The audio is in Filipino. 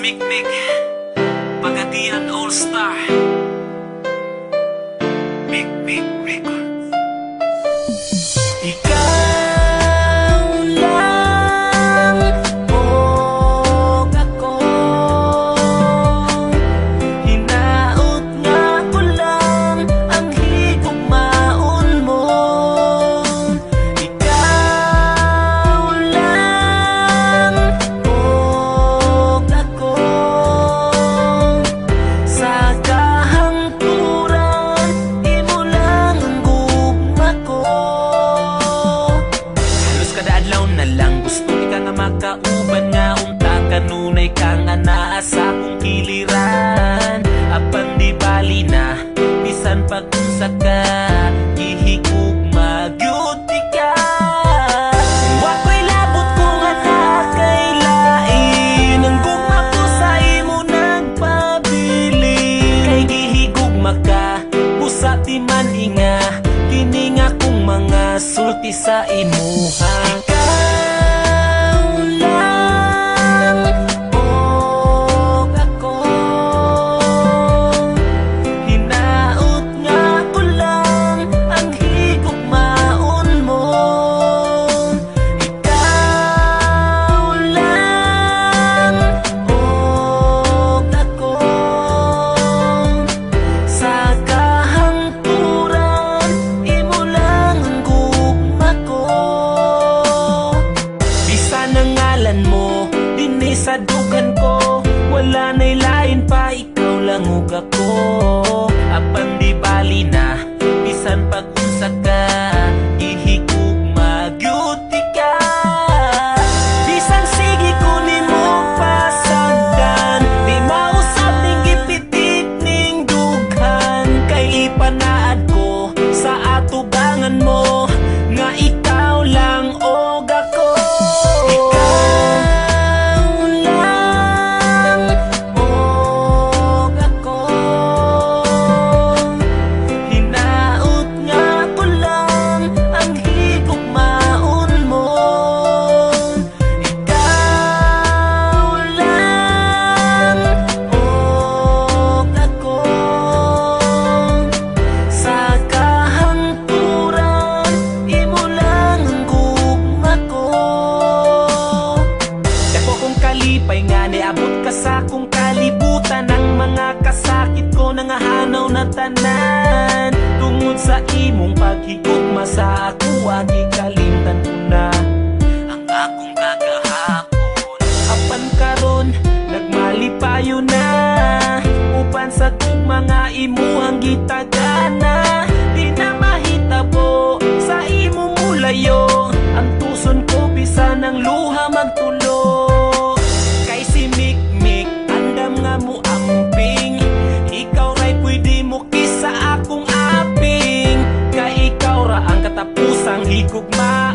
Mikmik Pagadian All-Star Mikmik Records. Ikaw lang o ako, hinaot nga ko lang ang higugmaon mo. Ikaw lang o ako, sa kahangturan imo lang ang gugma ko. Halos kada adlaw na lang gusto ika nga makauban, nga unta kanunay kang anaa sa akong kiliran. Apan di bali na bisan pag-unsa ka, ihigugma gyud ka. Wako'y labot ko nga nakailain, ang gugma ko sa imo nagpabili. Kay gihigugma ka, busa di man inga, kini nga kong mga sulti sa imuha. Ikaw lang o ako, hinaot nga ko lang ang higugmaon mo. Ikaw lang o ako, sa kahangturan imo lang ang gugma ko. Bisan ang ngalan mo dinhi sa dugan ko, wala na'y lain pa, ikaw lang ug ako. Apan di bali na bisan pag-unsa ka, ihigugma gyud ka. Bisan sige ko nimo pasagdan, di mausab ning gipitik ning dughan. Kay ipanaad ko sa atubangan mo nga ikaw lang og ako. Ikaw lang og ako, hinaot nga ko lang ang higugmaon mo. Ikaw lang og ako, sa kahangturan imo lang ang gugma ko. Dako kong kalipay nga niabot ka sa akong kalibutan, ang mga kasakit ko nangahanaw na tanan. Tungod sa imong paghigugma sa ako, gikalimtan ko na ang akong kagahapon. Apan karon nagmalipayo na, uban sa gugma nga imuhang gitagana. Di na mahitabo sa imo mulayo, ang tuson ko bisan ang luha magtulo. Kay si Mikmik andam nga mo amping, ikaw ra'y pwede mo kisa akong aping. Kay ikaw ra ang katapusang higugma